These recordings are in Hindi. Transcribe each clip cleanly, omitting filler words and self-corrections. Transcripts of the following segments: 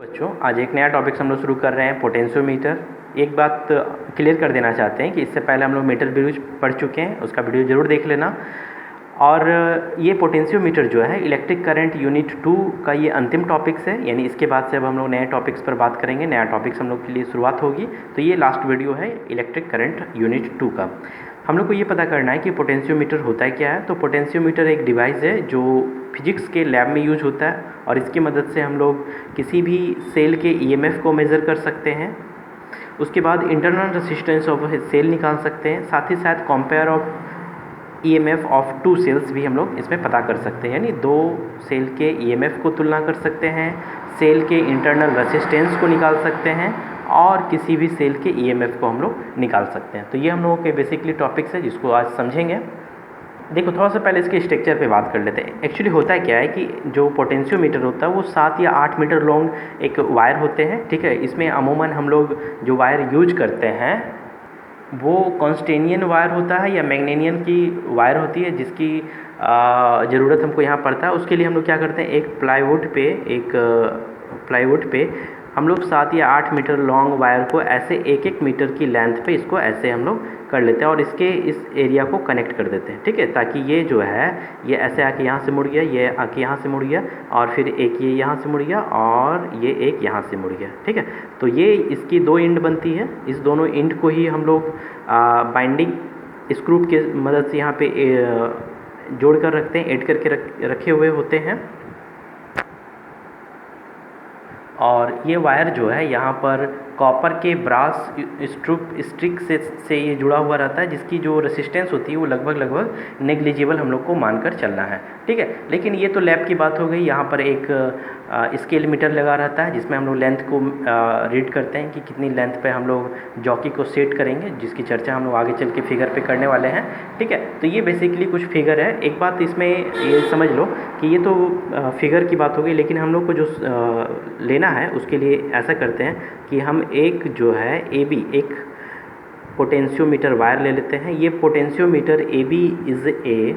बच्चों, आज एक नया टॉपिक हम लोग शुरू कर रहे हैं, पोटेंशियोमीटर। एक बात क्लियर कर देना चाहते हैं कि इससे पहले हम लोग मीटर ब्यूज पढ़ चुके हैं, उसका वीडियो ज़रूर देख लेना। और ये पोटेंशियोमीटर जो है इलेक्ट्रिक करंट यूनिट 2 का ये अंतिम टॉपिक्स है, यानी इसके बाद से अब हम लोग नए टॉपिक्स पर बात करेंगे, नया टॉपिक्स हम लोग के लिए शुरुआत होगी। तो ये लास्ट वीडियो है इलेक्ट्रिक करंट यूनिट 2 का। हम लोग को ये पता करना है कि पोटेंशियोमीटर होता है क्या है। तो पोटेंशियोमीटर एक डिवाइस है जो फिजिक्स के लैब में यूज होता है और इसकी मदद से हम लोग किसी भी सेल के ईएमएफ को मेज़र कर सकते हैं। उसके बाद इंटरनल रेसिस्टेंस ऑफ सेल निकाल सकते हैं, साथ ही साथ compare of EMF of two cells भी हम लोग इसमें पता कर सकते हैं, यानी दो सेल के ईएमएफ को तुलना कर सकते हैं, सेल के इंटरनल रेसिस्टेंस को निकाल सकते हैं और किसी भी सेल के ईएमएफ को हम लोग निकाल सकते हैं। तो ये हम लोगों के बेसिकली टॉपिक्स है जिसको आज समझेंगे। देखो, थोड़ा सा पहले इसके स्ट्रक्चर पे बात कर लेते हैं। एक्चुअली होता है क्या है कि जो पोटेंशियोमीटर होता है वो 7 या 8 मीटर लॉन्ग एक वायर होते हैं, ठीक है। इसमें अमूमन हम लोग जो वायर यूज करते हैं वो कॉन्स्टेनियन वायर होता है या मैग्नेनियन की वायर होती है, जिसकी ज़रूरत हमको यहाँ पड़ता है। उसके लिए हम लोग क्या करते हैं, एक प्लाईवुड पे हम लोग 7 या 8 मीटर लॉन्ग वायर को ऐसे 1-1 मीटर की लेंथ पे इसको ऐसे हम लोग कर लेते हैं और इसके इस एरिया को कनेक्ट कर देते हैं, ठीक है। ताकि ये जो है ये ऐसे आके यहाँ से मुड़ गया, ये आके यहाँ से मुड़ गया और फिर एक ये यहाँ से मुड़ गया और ये एक यहाँ से मुड़ गया, ठीक है। तो ये इसकी 2 एंड बनती है। इस दोनों एंड को ही हम लोग बाइंडिंग स्क्रू के मदद से यहाँ पे जोड़ कर रखते हैं, ऐड करके रखे हुए होते हैं। और ये वायर जो है यहाँ पर कॉपर के ब्रास स्ट्रिक से ये जुड़ा हुआ रहता है, जिसकी जो रेसिस्टेंस होती है वो लगभग नेग्लिजिबल हम लोग को मानकर चलना है, ठीक है। लेकिन ये तो लैब की बात हो गई। यहाँ पर एक स्केल मीटर लगा रहता है जिसमें हम लोग लेंथ को रीड करते हैं कि कितनी लेंथ पे हम लोग जॉकी को सेट करेंगे, जिसकी चर्चा हम लोग आगे चल के फिगर पे करने वाले हैं, ठीक है। तो ये बेसिकली कुछ फिगर है। एक बात इसमें ये समझ लो कि ये तो फिगर की बात हो गई, लेकिन हम लोग को जो लेना है उसके लिए ऐसा करते हैं कि हम एक जो है एक पोटेंशियोमीटर वायर ले लेते हैं। ये potentiometer AB is a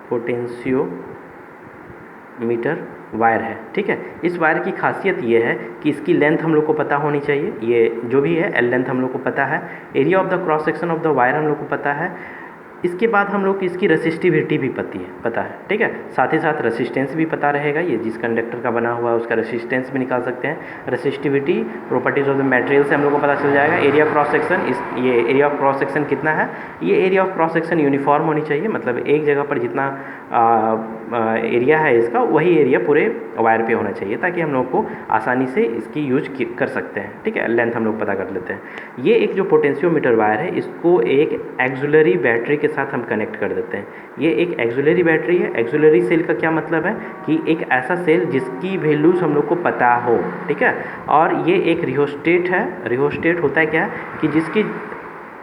potentiometer wire है, ठीक है। इस वायर की खासियत ये है कि इसकी लेंथ हम लोग को पता होनी चाहिए, ये जो भी है L लेंथ हम लोग को पता है, area of the cross section of the wire हम लोग को पता है। इसके बाद हम लोग की इसकी रेसिस्टिविटी भी पता है, ठीक है। साथ ही साथ रेसिस्टेंस भी पता रहेगा, ये जिस कंडक्टर का बना हुआ है उसका रेसिस्टेंस भी निकाल सकते हैं। Resistivity, properties of the material से हम लोग को पता चल जाएगा। एरिया क्रॉस सेक्शन, ये एरिया ऑफ क्रॉस सेक्शन कितना है, ये area of cross section uniform होनी चाहिए, मतलब एक जगह पर जितना एरिया है इसका वही एरिया पूरे वायर पे होना चाहिए, ताकि हम लोग को आसानी से इसकी यूज कर सकते हैं, ठीक है। लेंथ हम लोग पता कर लेते हैं। ये एक जो पोटेंशियोमीटर वायर है इसको एक एक्सिलरी बैटरी के साथ हम कनेक्ट कर देते हैं। ये एक एक्सिलरी बैटरी है। एक्सिलरी सेल का क्या मतलब है कि एक ऐसा सेल जिसकी वैल्यूज हम लोग को पता हो, ठीक है। और ये एक रियोस्टेट है। रियोस्टेट होता है क्या कि जिसकी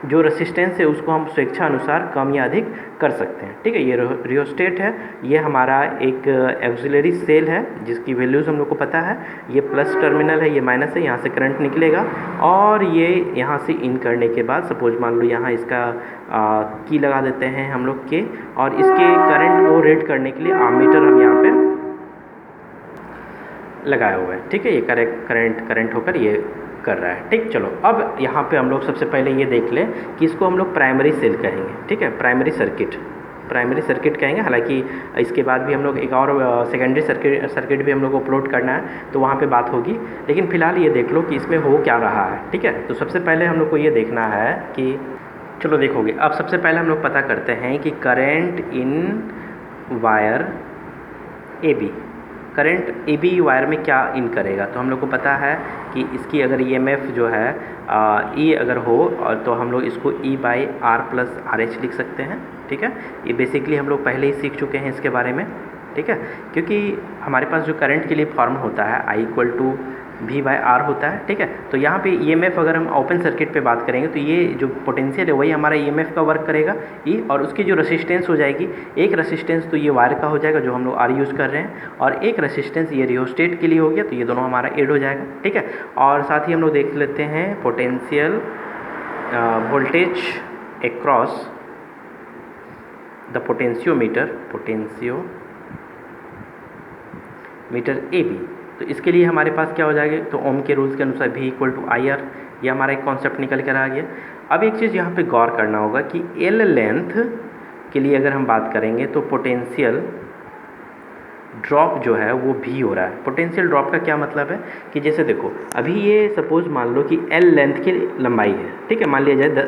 जो रेसिस्टेंस है उसको हम स्वेच्छा अनुसार कम या अधिक कर सकते हैं, ठीक है। ये रियोस्टेट है। ये हमारा एक एक्सिलरी सेल है जिसकी वैल्यूज़ हम लोग को पता है। ये प्लस टर्मिनल है, ये माइनस है, यहाँ से करंट निकलेगा और ये यहाँ से इन करने के बाद सपोज मान लो यहाँ इसका की लगा देते हैं हम लोग के, और इसके करंट को रेट करने के लिए आमीटर हम यहाँ पे लगाया हुआ है, ठीक है। ये करंट होकर ये कर रहा है, ठीक। चलो, अब यहाँ पे हम लोग सबसे पहले ये देख लें कि इसको हम लोग प्राइमरी सेल कहेंगे, ठीक है। प्राइमरी सर्किट कहेंगे। हालांकि इसके बाद भी हम लोग एक और सेकेंडरी सर्किट भी हम लोग को अपलोड करना है, तो वहाँ पे बात होगी। लेकिन फ़िलहाल ये देख लो कि इसमें हो क्या रहा है, ठीक है। तो सबसे पहले हम लोग को ये देखना है कि चलो देखोगे, अब सबसे पहले हम लोग पता करते हैं कि current in wire AB, current AB wire में क्या इन करेगा। तो हम लोग को पता है कि इसकी अगर EMF जो है E अगर हो और तो हम लोग इसको E/R+RH लिख सकते हैं, ठीक है। ये बेसिकली हम लोग पहले ही सीख चुके हैं इसके बारे में, ठीक है। क्योंकि हमारे पास जो करंट के लिए फॉर्म होता है I=V/R होता है, ठीक है। तो यहाँ पे EMF अगर हम ओपन सर्किट पे बात करेंगे तो ये जो पोटेंशियल है वही हमारा EMF का वर्क करेगा E, और उसकी जो रेसिस्टेंस हो जाएगी, एक रेसिस्टेंस तो ये वायर का हो जाएगा जो हम लोग R यूज़ कर रहे हैं, और एक रेसिस्टेंस ये रियोस्टेट के लिए हो गया, तो ये दोनों हमारा ऐड हो जाएगा, ठीक है। और साथ ही हम लोग देख लेते हैं potential voltage across the potentiometer AB, तो इसके लिए हमारे पास क्या हो जाएगा, तो ओम के रूल्स के अनुसार V equal to I R, ये हमारा एक कॉन्सेप्ट निकल कर आ गया। अब एक चीज़ यहाँ पे गौर करना होगा कि L लेंथ के लिए अगर हम बात करेंगे तो पोटेंशियल ड्रॉप जो है वो भी हो रहा है। पोटेंशियल ड्रॉप का क्या मतलब है कि जैसे देखो अभी ये सपोज मान लो कि L लेंथ की लंबाई है, ठीक है, मान लिया जाए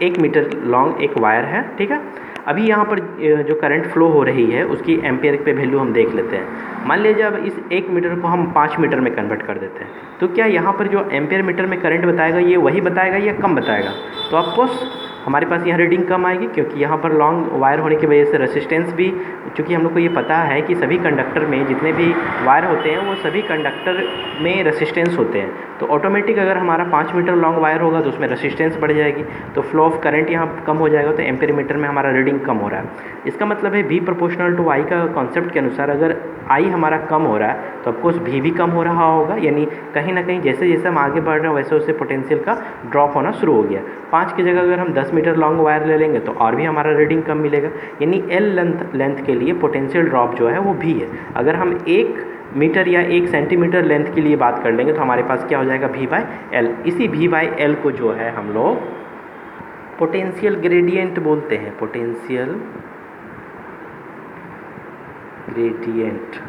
1 मीटर लॉन्ग एक वायर है, ठीक है। अभी यहाँ पर जो करंट फ्लो हो रही है उसकी एम्पियर पे वैल्यू हम देख लेते हैं। मान लीजिए अब इस 1 मीटर को हम 5 मीटर में कन्वर्ट कर देते हैं, तो क्या यहाँ पर जो एम्पियर मीटर में करंट बताएगा ये वही बताएगा या कम बताएगा? तो ऑफकोर्स हमारे पास यहाँ रीडिंग कम आएगी, क्योंकि यहाँ पर लॉन्ग वायर होने की वजह से रेसिस्टेंस भी, चूँकि हम लोग को ये पता है कि सभी कंडक्टर में जितने भी वायर होते हैं वो सभी कंडक्टर में रेसिस्टेंस होते हैं, तो ऑटोमेटिक अगर हमारा 5 मीटर लॉन्ग वायर होगा तो उसमें रेसिस्टेंस बढ़ जाएगी, तो फ्लो ऑफ करंट यहाँ कम हो जाएगा, तो एम्पियर मीटर में हमारा रीडिंग कम हो रहा है। इसका मतलब है V प्रोपोर्शनल टू I का कॉन्सेप्ट के अनुसार अगर I हमारा कम हो रहा है तो ऑफकोर्स V भी कम हो रहा होगा, यानी कहीं ना कहीं जैसे जैसे हम आगे बढ़ रहे हैं वैसे वैसे पोटेंशियल का ड्रॉप होना शुरू हो गया। 5 की जगह अगर हम 10 मीटर लॉन्ग वायर ले लेंगे तो और भी हमारा रीडिंग कम मिलेगा, यानी L लेंथ के लिए पोटेंशियल ड्रॉप जो है वो भी है। अगर हम 1 मीटर या 1 सेंटीमीटर लेंथ के लिए बात कर लेंगे तो हमारे पास क्या हो जाएगा, V/L। इसी V/L को जो है हम लोग पोटेंशियल ग्रेडियंट बोलते हैं, पोटेंशियल ग्रेडियंट,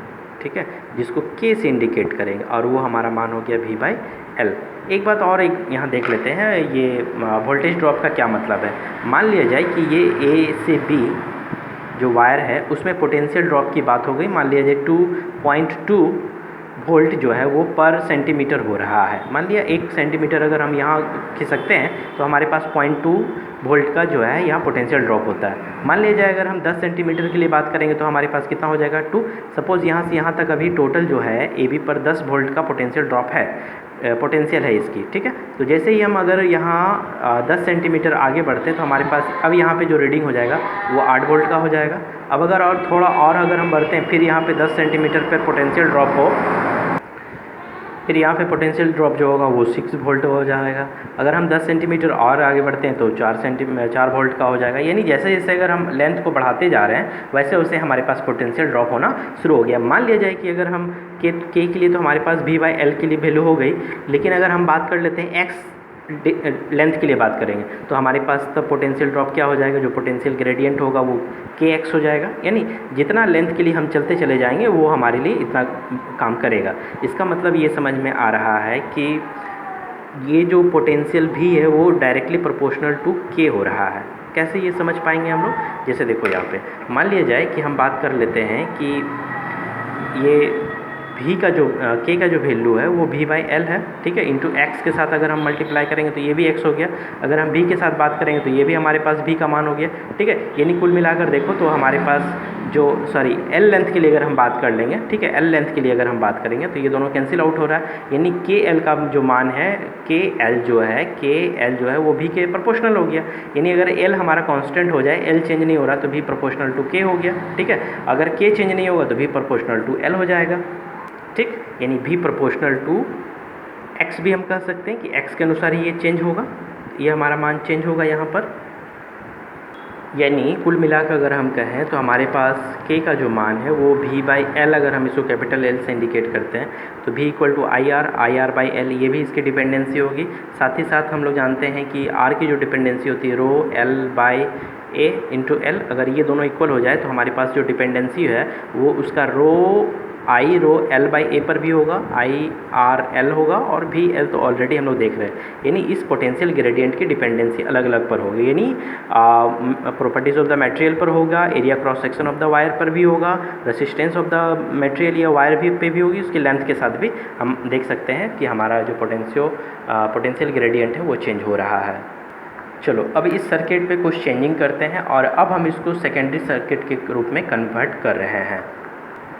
ठीक है, जिसको K से इंडिकेट करेंगे और वो हमारा मान हो गया V/L। एक बात और यहाँ देख लेते हैं, ये वोल्टेज ड्रॉप का क्या मतलब है। मान लिया जाए कि ये A से B जो वायर है उसमें पोटेंशियल ड्रॉप की बात हो गई, मान लिया जाए 2.2 वोल्ट जो है वो पर सेंटीमीटर हो रहा है। मान लिया 1 सेंटीमीटर अगर हम यहाँ खिसकते हैं तो हमारे पास 0.2 वोल्ट का जो है यहाँ पोटेंशियल ड्रॉप होता है। मान लिया जाए अगर हम 10 सेंटीमीटर के लिए बात करेंगे तो हमारे पास कितना हो जाएगा, 2। सपोज़ यहाँ से यहाँ तक अभी टोटल जो है AB पर 10 वोल्ट का पोटेंशियल ड्रॉप है, पोटेंशियल है इसकी, ठीक है। तो जैसे ही हम अगर यहाँ 10 सेंटीमीटर आगे बढ़ते हैं तो हमारे पास अब यहाँ पे जो रीडिंग हो जाएगा वो 8 वोल्ट का हो जाएगा। अब अगर और थोड़ा और अगर हम बढ़ते हैं, फिर यहाँ पे 10 सेंटीमीटर पर पोटेंशियल ड्रॉप हो, फिर यहाँ पे पोटेंशियल ड्रॉप जो होगा वो 6 वोल्ट हो जाएगा। अगर हम 10 सेंटीमीटर और आगे बढ़ते हैं तो 4 वोल्ट का हो जाएगा। यानी जैसे जैसे अगर हम लेंथ को बढ़ाते जा रहे हैं वैसे वैसे हमारे पास पोटेंशियल ड्रॉप होना शुरू हो गया। मान लिया जाए कि अगर हम के के लिए तो हमारे पास V/L के लिए वैल्यू हो गई, लेकिन अगर हम बात कर लेते हैं X लेंथ के लिए बात करेंगे तो हमारे पास तब पोटेंशियल ड्रॉप क्या हो जाएगा, जो पोटेंशियल ग्रेडियंट होगा वो Kx हो जाएगा। यानी जितना लेंथ के लिए हम चलते चले जाएंगे वो हमारे लिए इतना काम करेगा। इसका मतलब ये समझ में आ रहा है कि ये जो पोटेंशियल भी है वो डायरेक्टली प्रोपोर्शनल टू K हो रहा है। कैसे ये समझ पाएंगे हम लोग, जैसे देखो यहाँ पे मान लिया जाए कि हम बात कर लेते हैं कि ये V का जो K का जो वैल्यू है वो V/L है, ठीक है, इंटू X के साथ अगर हम मल्टीप्लाई करेंगे तो ये भी X हो गया। अगर हम B के साथ बात करेंगे तो ये भी हमारे पास V का मान हो गया, ठीक है। यानी कुल मिलाकर देखो तो हमारे पास जो L लेंथ के लिए अगर हम बात कर लेंगे, ठीक है, L लेंथ के लिए अगर हम बात करेंगे तो ये दोनों कैंसिल आउट हो रहा है। यानी KL का जो मान है, KL जो है वो V के प्रोपोर्शनल हो गया। यानी अगर L हमारा कांस्टेंट हो जाए, L चेंज नहीं हो रहा तो V प्रोपोर्शनल टू K हो गया, ठीक है। अगर K चेंज नहीं होगा तो V प्रोपोर्शनल टू L हो जाएगा, ठीक। यानी V प्रोपोर्शनल टू X भी हम कह सकते हैं कि X के अनुसार ही ये चेंज होगा, ये हमारा मान चेंज होगा यहाँ पर। यानी कुल मिलाकर अगर हम कहें तो हमारे पास K का जो मान है वो V/L, अगर हम इसको कैपिटल L से इंडिकेट करते हैं तो V इक्वल टू IR/L, ये भी इसकी डिपेंडेंसी होगी। साथ ही साथ हम लोग जानते हैं कि R की जो डिपेंडेंसी होती है रो L/A इंटू L, अगर ये दोनों इक्वल हो जाए तो हमारे पास जो डिपेंडेंसी है वो उसका रो L/A पर भी होगा, IR/L होगा, और VL तो ऑलरेडी हम लोग देख रहे हैं। यानी इस पोटेंशियल ग्रेडियंट की डिपेंडेंसी अलग अलग पर होगी, यानी प्रॉपर्टीज़ ऑफ द मटेरियल पर होगा, area cross section of the wire पर भी होगा, रेसिस्टेंस ऑफ द मटेरियल या वायर भी पे भी होगी, उसकी लेंथ के साथ भी हम देख सकते हैं कि हमारा जो पोटेंशियल ग्रेडियंट है वो चेंज हो रहा है। चलो अब इस सर्किट पे कुछ चेंजिंग करते हैं और अब हम इसको सेकेंडरी सर्किट के रूप में कन्वर्ट कर रहे हैं।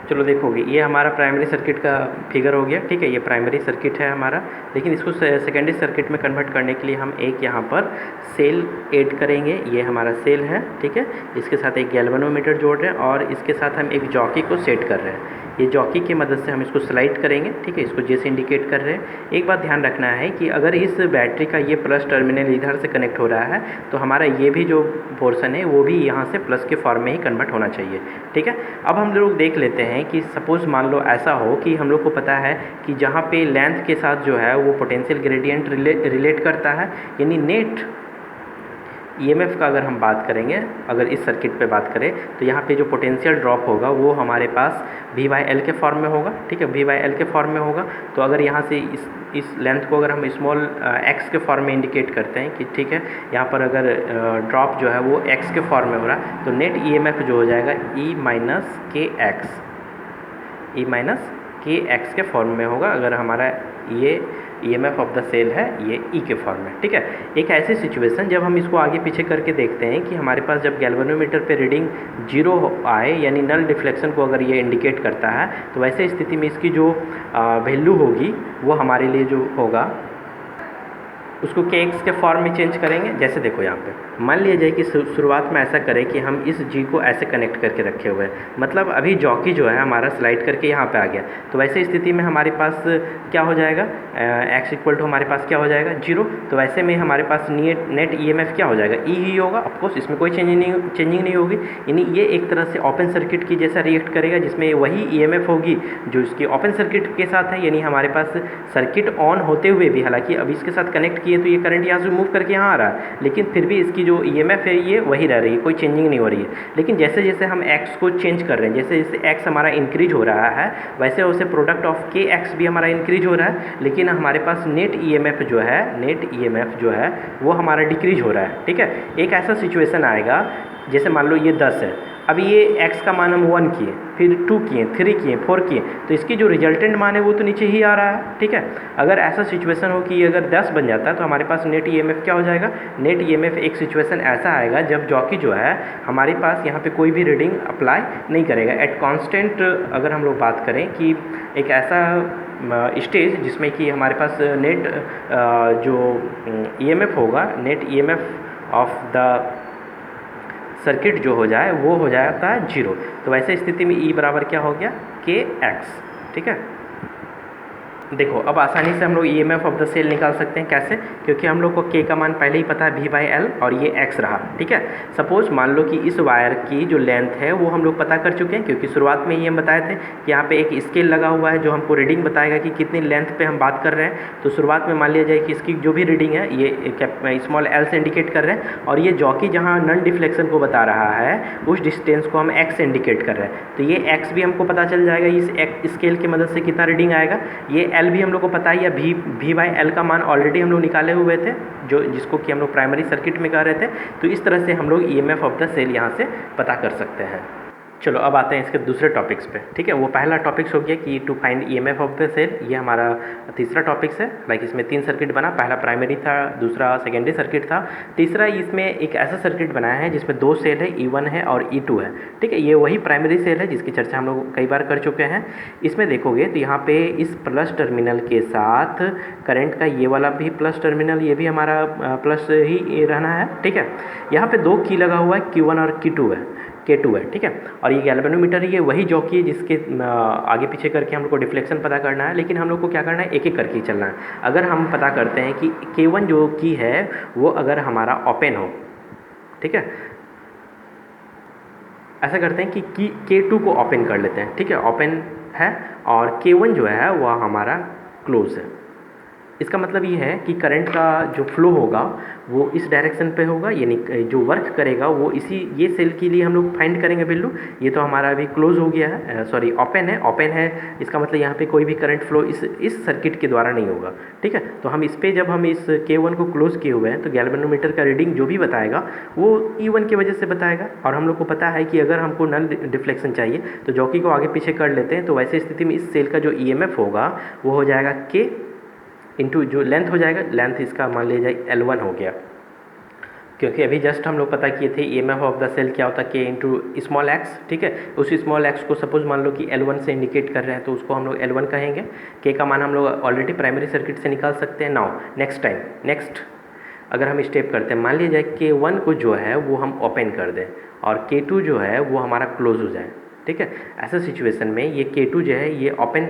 चलो देखोगे ये हमारा प्राइमरी सर्किट का फिगर हो गया, ठीक है, ये प्राइमरी सर्किट है हमारा। लेकिन इसको सेकेंडरी सर्किट में कन्वर्ट करने के लिए हम एक यहाँ पर सेल ऐड करेंगे, ये हमारा सेल है, ठीक है। इसके साथ एक गैल्वेनोमीटर जोड़ रहे हैं और इसके साथ हम एक जॉकी को सेट कर रहे हैं। ये जॉकी की मदद से हम इसको स्लाइड करेंगे, ठीक है, इसको जैसे इंडिकेट कर रहे हैं। एक बात ध्यान रखना है कि अगर इस बैटरी का ये प्लस टर्मिनल इधर से कनेक्ट हो रहा है तो हमारा ये भी जो पोर्शन है वो भी यहाँ से प्लस के फॉर्म में ही कन्वर्ट होना चाहिए, ठीक है। अब हम लोग देख लेते हैं कि सपोज़ मान लो ऐसा हो कि हम लोग को पता है कि जहाँ पे लेंथ के साथ जो है वो पोटेंशियल ग्रेडियंट रिलेट करता है, यानी नेट ईएमएफ का अगर हम बात करेंगे, अगर इस सर्किट पे बात करें तो यहाँ पे जो पोटेंशियल ड्रॉप होगा वो हमारे पास V/L के फॉर्म में होगा, ठीक है, V/L के फॉर्म में होगा। तो अगर यहाँ से इस लेंथ को अगर हम स्मॉल x के फॉर्म में इंडिकेट करते हैं कि ठीक है, यहाँ पर अगर ड्रॉप जो है वो x के फॉर्म में हो रहा है तो नेट ईएमएफ जो हो जाएगा E-kx के फॉर्म में होगा, अगर हमारा ये ईएमएफ ऑफ द सेल है ये ई के फॉर्म में, ठीक है। एक ऐसी सिचुएशन जब हम इसको आगे पीछे करके देखते हैं कि हमारे पास जब गैल्वेनोमीटर पे रीडिंग 0 आए, यानी नल डिफ्लेक्शन को अगर ये इंडिकेट करता है, तो वैसे स्थिति में इसकी जो वैल्यू होगी वो हमारे लिए जो होगा उसको kx के फॉर्म में चेंज करेंगे। जैसे देखो यहाँ पे मान लिया जाए कि शुरुआत में ऐसा करें कि हम इस g को ऐसे कनेक्ट करके रखे हुए हैं, मतलब अभी जॉकी जो है हमारा स्लाइड करके यहाँ पे आ गया, तो वैसे स्थिति में हमारे पास क्या हो जाएगा, x इक्वल टू हमारे पास क्या हो जाएगा 0। तो वैसे में हमारे पास नेट ईएमएफ क्या हो जाएगा, ई ही होगा, ऑफकोर्स इसमें कोई चेंजिंग नहीं होगी, यानी ये एक तरह से ओपन सर्किट की जैसा रिएक्ट करेगा, जिसमें वही ईएमएफ होगी जो इसकी ओपन सर्किट के साथ है, यानी हमारे पास सर्किट ऑन होते हुए भी, हालांकि अभी इसके साथ कनेक्ट किए तो ये करंट यहाँ से मूव करके यहाँ आ रहा है, लेकिन फिर भी इसकी जो ईएमएफ है ये वही रह रही है, कोई चेंजिंग नहीं हो रही है। लेकिन जैसे जैसे हम x को चेंज कर रहे हैं, जैसे जैसे x हमारा इंक्रीज हो रहा है, वैसे वैसे प्रोडक्ट ऑफ kx भी हमारा इंक्रीज हो रहा है, लेकिन हमारे पास नेट ईएमएफ जो है वो हमारा डिक्रीज हो रहा है, ठीक है। एक ऐसा सिचुएशन आएगा जैसे मान लो ये 10 है, अभी ये x का मान हम 1 किए, फिर 2 किए, 3 किए, 4 किए, तो इसकी जो रिजल्टेंट मान है वो तो नीचे ही आ रहा है, ठीक है। अगर ऐसा सिचुएशन हो कि अगर 10 बन जाता है तो हमारे पास नेट ईएमएफ क्या हो जाएगा, नेट ईएमएफ एक सिचुएशन ऐसा आएगा जब जॉकी जो है हमारे पास यहाँ पे कोई भी रीडिंग अप्लाई नहीं करेगा एट कांस्टेंट। अगर हम लोग बात करें कि एक ऐसा स्टेज जिसमें कि हमारे पास नेट जो ईएमएफ होगा, net EMF of the circuit जो हो जाए वो हो जाता है 0। तो वैसे स्थिति में E बराबर क्या हो गया, kx, ठीक है। देखो अब आसानी से हम लोग ईएमएफ ऑफ द सेल निकाल सकते हैं, कैसे, क्योंकि हम लोग को k का मान पहले ही पता है V/L और ये x रहा, ठीक है। सपोज मान लो कि इस वायर की जो लेंथ है वो हम लोग पता कर चुके हैं, क्योंकि शुरुआत में ही हम बताए थे कि यहाँ पे एक स्केल लगा हुआ है जो हमको रीडिंग बताएगा कि कितनी लेंथ पे हम बात कर रहे हैं। तो शुरुआत में मान लिया जाए कि इसकी जो भी रीडिंग है ये स्मॉल l से इंडिकेट कर रहे हैं, और ये जॉकी जहाँ नन डिफ्लेक्शन को बता रहा है उस डिस्टेंस को हम x से इंडिकेट कर रहे हैं। तो ये x भी हमको पता चल जाएगा इस स्केल की मदद से कितना रीडिंग आएगा। ये L भी हम लोग को पता है, या V/L का मान ऑलरेडी हम लोग निकाले हुए थे, जिसको कि हम लोग प्राइमरी सर्किट में कह रहे थे। तो इस तरह से हम लोग ईएमएफ ऑफ द सेल यहाँ से पता कर सकते हैं। चलो अब आते हैं इसके दूसरे टॉपिक्स पे, ठीक है। वो पहला टॉपिक्स हो गया कि to find EMF of the cell, ये हमारा तीसरा टॉपिक्स है। लाइक इसमें 3 सर्किट बना, पहला प्राइमरी था, दूसरा सेकेंडरी सर्किट था, तीसरा इसमें एक ऐसा सर्किट बनाया है जिसमें 2 सेल है, E1 है और E2 है, ठीक है। ये वही प्राइमरी सेल है जिसकी चर्चा हम लोग कई बार कर चुके हैं। इसमें देखोगे तो यहाँ पे इस प्लस टर्मिनल के साथ करंट का ये वाला भी प्लस टर्मिनल, ये भी हमारा प्लस ही रहना है, ठीक है। यहाँ पे 2 की लगा हुआ है, Q1 और Q2 है, ठीक है। और ये गैल्वेनोमीटर ये वही जॉकी है जिसके आगे पीछे करके हम लोग को डिफ्लेक्शन पता करना है, लेकिन हम लोग को क्या करना है, एक एक करके ही चलना है। अगर हम पता करते हैं कि K1 जो की है वो अगर हमारा ओपन हो, ठीक है, ऐसा करते हैं कि K2 को ओपन कर लेते हैं, ठीक है, ओपन है, और K1 जो है वह हमारा क्लोज है। इसका मतलब ये है कि करंट का जो फ्लो होगा वो इस डायरेक्शन पे होगा, यानी जो वर्क करेगा वो ये सेल के लिए हम लोग फाइंड करेंगे वैल्यू। ये तो हमारा अभी क्लोज हो गया है, सॉरी ओपन है, इसका मतलब यहाँ पे कोई भी करंट फ्लो इस सर्किट के द्वारा नहीं होगा, ठीक है। तो हम इस पे जब हम इस K1 को क्लोज किए हुए हैं तो गैल्वेनोमीटर का रीडिंग जो भी बताएगा वो E1 की वजह से बताएगा। और हम लोग को पता है कि अगर हमको नल डिफ्लेक्शन चाहिए तो जॉकी को आगे पीछे कर लेते हैं, तो वैसे स्थिति में इस सेल का जो EMF होगा वो हो जाएगा K इंटू जो लेंथ हो जाएगा, लेंथ इसका मान लिया जाए L1 हो गया, क्योंकि अभी जस्ट हम लोग पता किए थे ईएमएफ ऑफ द सेल क्या होता है, K इंटू स्मॉल x, ठीक है। उस स्मॉल x को सपोज मान लो कि L1 से इंडिकेट कर रहे हैं तो उसको हम लोग L1 कहेंगे। K का मान हम लोग ऑलरेडी प्राइमरी सर्किट से निकाल सकते हैं। नाउ नेक्स्ट अगर हम स्टेप करते हैं, मान लिया जाए K1 को जो है वो हम ओपन कर दें और K2 जो है वो हमारा क्लोज हो जाए, ठीक है। ऐसा सिचुएशन में ये K2 जो है ये ओपन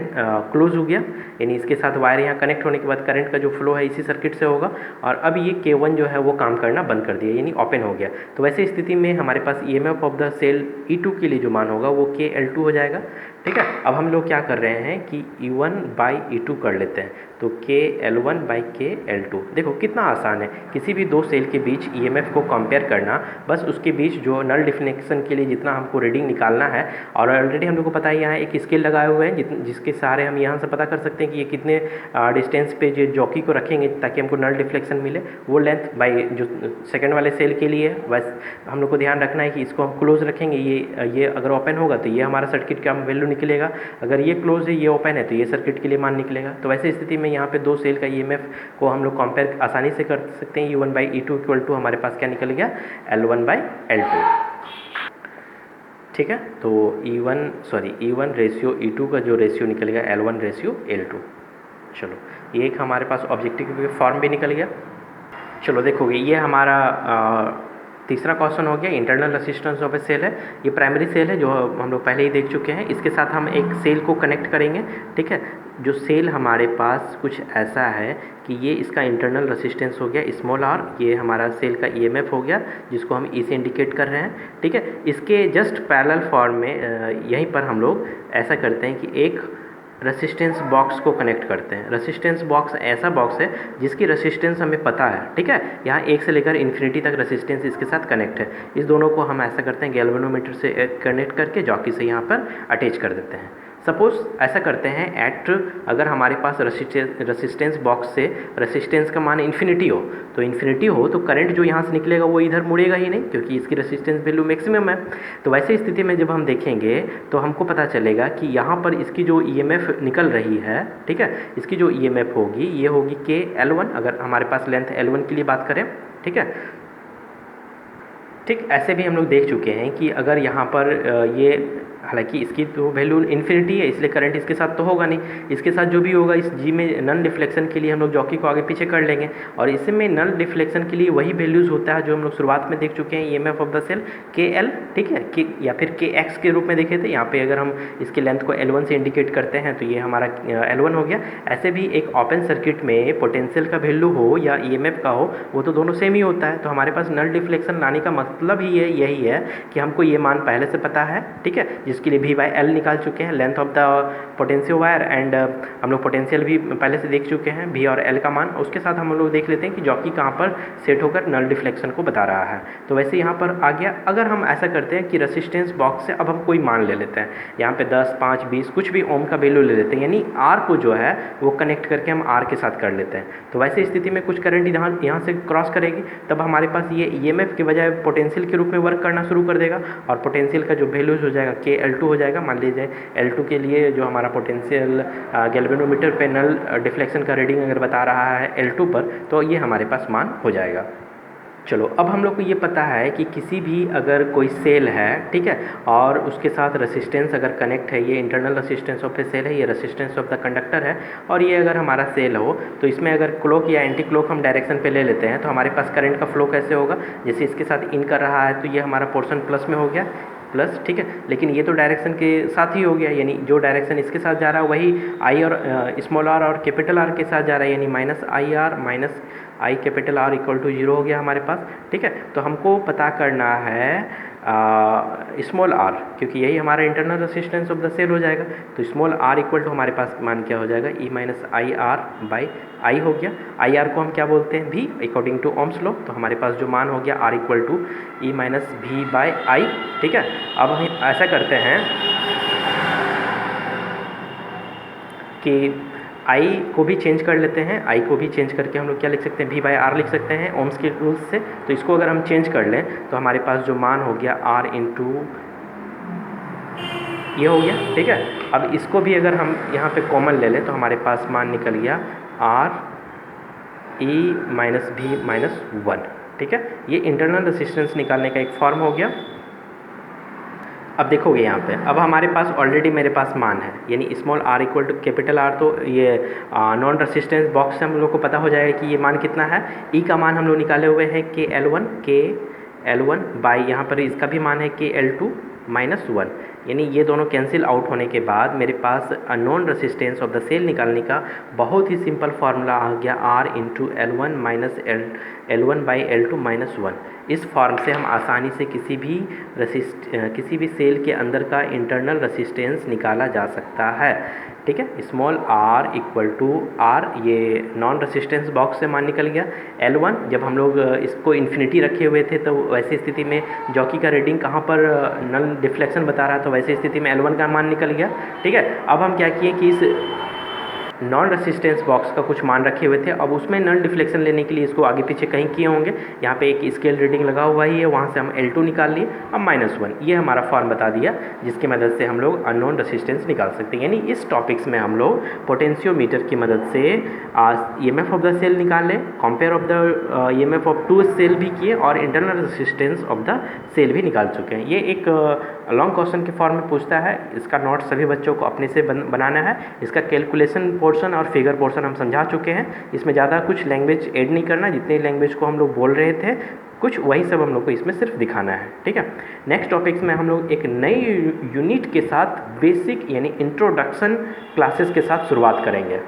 क्लोज हो गया, यानी इसके साथ वायर यहाँ कनेक्ट होने के बाद करंट का जो फ्लो है इसी सर्किट से होगा, और अब ये K1 जो है वो काम करना बंद कर दिया, यानी ओपन हो गया। तो वैसे स्थिति में हमारे पास EMF of the cell E2 के लिए जो मान होगा वो KL2 हो जाएगा, ठीक है। अब हम लोग क्या कर रहे हैं कि E1/E2 कर लेते हैं, तो KL1/KL2। देखो कितना आसान है किसी भी दो सेल के बीच EMF को कंपेयर करना, बस उसके बीच जो नल डिफ्लेक्शन के लिए जितना हमको रीडिंग निकालना है, और ऑलरेडी हम लोग को पता है यहाँ एक स्केल लगाए हुए हैं जिसके सहारे हम यहाँ से पता कर सकते हैं कि ये कितने डिस्टेंस पे जो जॉकी को रखेंगे ताकि हमको नल डिफ्लेक्शन मिले, वो लेंथ बाई जो सेकंड वाले सेल के लिए है। बस हम लोग को ध्यान रखना है कि इसको हम क्लोज रखेंगे, ये अगर ओपन होगा तो ये हमारा सर्किट का वैल्यू निकलेगा, अगर ये क्लोज है ये ओपन है तो ये सर्किट के लिए मान निकलेगा। तो वैसे स्थिति में यहाँ पे दो सेल का EMF को हम लोग कंपेयर आसानी से कर सकते हैं। E1/E2 इक्वल टू हमारे पास क्या निकल गया, L1/L2, ठीक है। तो E1 रेशियो E2 का जो रेशियो निकल गया L1/L2। चलो ये एक हमारे पास ऑब्जेक्टिव फॉर्म भी निकल गया। चलो देखोगे ये हमारा तीसरा क्वेश्चन हो गया, internal resistance of a cell है। ये प्राइमरी सेल है जो हम लोग पहले ही देख चुके हैं, इसके साथ हम एक सेल को कनेक्ट करेंगे, ठीक है। जो सेल हमारे पास कुछ ऐसा है कि ये इसका इंटरनल रेसिस्टेंस हो गया स्मॉल r, ये हमारा सेल का EMF हो गया जिसको हम E से इंडिकेट कर रहे हैं, ठीक है। इसके जस्ट पैरेलल फॉर्म में यहीं पर हम लोग ऐसा करते हैं कि एक रेसिस्टेंस बॉक्स को कनेक्ट करते हैं। रेसिस्टेंस बॉक्स ऐसा बॉक्स है जिसकी रेसिस्टेंस हमें पता है, ठीक है। यहाँ 1 से लेकर इन्फिनिटी तक रेसिस्टेंस इसके साथ कनेक्ट है। इस दोनों को हम ऐसा करते हैं गैल्वेनोमीटर से कनेक्ट करके जॉकी से यहाँ पर अटैच कर देते हैं। सपोज ऐसा करते हैं अगर हमारे पास रेसिस्टेंस बॉक्स से रेसिस्टेंस का मान इन्फिनिटी हो तो करंट जो यहाँ से निकलेगा वो इधर मुड़ेगा ही नहीं, क्योंकि इसकी रेसिस्टेंस वैल्यू मैक्सिमम है। तो वैसे स्थिति में जब हम देखेंगे तो हमको पता चलेगा कि यहाँ पर इसकी जो EMF निकल रही है, ठीक है, इसकी जो EMF होगी ये होगी KL1, अगर हमारे पास लेंथ L1 के लिए बात करें, ठीक है। ठीक ऐसे भी हम लोग देख चुके हैं कि अगर यहाँ पर ये, हालांकि इसकी तो वैल्यू इन्फिनिटी है इसलिए करंट इसके साथ तो होगा नहीं, इसके साथ जो भी होगा इस G में नल डिफ्लेक्शन के लिए हम लोग जॉकी को आगे पीछे कर लेंगे, और इसमें नल डिफ्लेक्शन के लिए वही वैल्यूज़ होता है जो हम लोग शुरुआत में देख चुके हैं, EMF of the cell KL, ठीक है, या फिर KX के रूप में देखे थे। यहाँ पे अगर हम इसके लेंथ को L1 से इंडिकेट करते हैं तो ये हमारा L1 हो गया। ऐसे भी एक ओपन सर्किट में पोटेंशियल का वैल्यू हो या EMF का हो वो तो दोनों सेम ही होता है। तो हमारे पास नल डिफ्लेक्शन लाने का मतलब ही यही है कि हमको ये मान पहले से पता है, ठीक है, जिसके लिए V/L निकाल चुके हैं, length of the potential wire, and हम लोग पोटेंशियल भी पहले से देख चुके हैं V और L का मान। उसके साथ हम लोग देख लेते हैं कि जॉकी कहाँ पर सेट होकर नल डिफ्लेक्शन को बता रहा है। तो वैसे यहाँ पर आ गया। अगर हम ऐसा करते हैं कि रेसिस्टेंस बॉक्स से अब हम कोई मान ले लेते हैं, यहाँ पे 10, 5, 20 कुछ भी ओम का वैल्यू ले लेते हैं, यानी R को जो है वो कनेक्ट करके हम R के साथ कर लेते हैं। तो वैसे स्थिति में कुछ करंट यहाँ से क्रॉस करेगी, तब हमारे पास ये EMF के बजाय पोटेंशियल के रूप में वर्क करना शुरू कर देगा, और पोटेंशियल का जो वैल्यूज हो जाएगा KL2 हो जाएगा। मान लीजिए L2 के लिए जो हमारा पोटेंशियल गैल्वेनोमीटर पे नल डिफ्लेक्शन का रीडिंग अगर बता रहा है L2 पर, तो ये हमारे पास मान हो जाएगा। चलो अब हम लोग को ये पता है कि किसी भी अगर कोई सेल है, ठीक है, और उसके साथ रेसिस्टेंस अगर कनेक्ट है, ये internal resistance of a cell है, ये रेसिस्टेंस ऑफ द कंडक्टर है, और ये अगर हमारा सेल हो तो इसमें अगर क्लॉक या एंटी क्लॉक हम डायरेक्शन पे ले लेते हैं तो हमारे पास करंट का फ्लो कैसे होगा। जैसे इसके साथ इन कर रहा है तो ये हमारा पोर्शन प्लस में हो गया, प्लस, ठीक है, लेकिन ये तो डायरेक्शन के साथ ही हो गया, यानी जो डायरेक्शन इसके साथ जा रहा है वही I और स्मॉल r और कैपिटल R के साथ जा रहा है, यानी -IR minus I capital R equal to 0 हो गया हमारे पास, ठीक है। तो हमको पता करना है स्मॉल r, क्योंकि यही हमारा internal resistance of the cell हो जाएगा। तो स्मॉल r इक्वल टू हमारे पास मान क्या हो जाएगा, E-IR/I हो गया। IR को हम क्या बोलते हैं, V, according to Ohm's law. तो हमारे पास जो मान हो गया R इक्वल टू E-V/I, ठीक है। अब हम ऐसा करते हैं कि I को भी चेंज कर लेते हैं, I को भी चेंज करके हम लोग क्या लिख सकते हैं, V/R लिख सकते हैं ओम्स के रूल्स से। तो इसको अगर हम चेंज कर लें तो हमारे पास जो मान हो गया R इंटू ये हो गया, ठीक है। अब इसको भी अगर हम यहाँ पे कॉमन ले लें तो हमारे पास मान निकल गया R E-V-1, ठीक है। ये इंटरनल रेसिस्टेंस निकालने का एक फॉर्म हो गया। अब देखोगे यहाँ पे, अब हमारे पास ऑलरेडी मेरे पास मान है, यानी small r equal to capital R, तो ये नॉन रेसिस्टेंस बॉक्स से हम लोग को पता हो जाएगा कि ये मान कितना है। E का मान हम लोग निकाले हुए हैं KL1 बाई यहाँ पर इसका भी मान है KL2 -1, यानी ये दोनों कैंसिल आउट होने के बाद मेरे पास unknown resistance of the cell निकालने का बहुत ही सिंपल फार्मूला आ गया, R into L1 minus L1 by L2 minus 1। इस फॉर्म से हम आसानी से किसी भी सेल के अंदर का इंटरनल रेसिस्टेंस निकाला जा सकता है, ठीक है। Small r equal to R, ये नॉन रेसिस्टेंस बॉक्स से मान निकल गया। L1 जब हम लोग इसको इन्फिनिटी रखे हुए थे तो वैसी स्थिति में जॉकी का रीडिंग कहाँ पर नल डिफ्लेक्शन बता रहा था, वैसी स्थिति में L1 का मान निकल गया, ठीक है। अब हम क्या किए कि इस नॉन रेसिस्टेंस बॉक्स का कुछ मान रखे हुए थे, अब उसमें नल डिफ्लेक्शन लेने के लिए इसको आगे पीछे कहीं किए होंगे, यहाँ पे एक स्केल रीडिंग लगा हुआ ही है, वहाँ से हम L2 निकाल लिए। अब -1 ये हमारा फॉर्म बता दिया जिसकी मदद से हम लोग अननोन रेसिस्टेंस निकाल सकते हैं। यानी इस टॉपिक्स में हम लोग पोटेंशियोमीटर की मदद से EMF ऑफ द सेल निकाल लें, compare of the EMF of two cell भी किए और internal resistance of the cell भी निकाल चुके हैं। ये एक लॉन्ग क्वेश्चन के फॉर्म में पूछता है, इसका नोट सभी बच्चों को अपने से बनाना है। इसका कैलकुलेशन पोर्शन और फिगर पोर्शन हम समझा चुके हैं, इसमें ज़्यादा कुछ लैंग्वेज ऐड नहीं करना, जितने लैंग्वेज को हम लोग बोल रहे थे कुछ वही सब हम लोग को इसमें सिर्फ दिखाना है, ठीक है। नेक्स्ट टॉपिक्स में हम लोग एक नई यूनिट के साथ बेसिक यानी इंट्रोडक्शन क्लासेस के साथ शुरुआत करेंगे।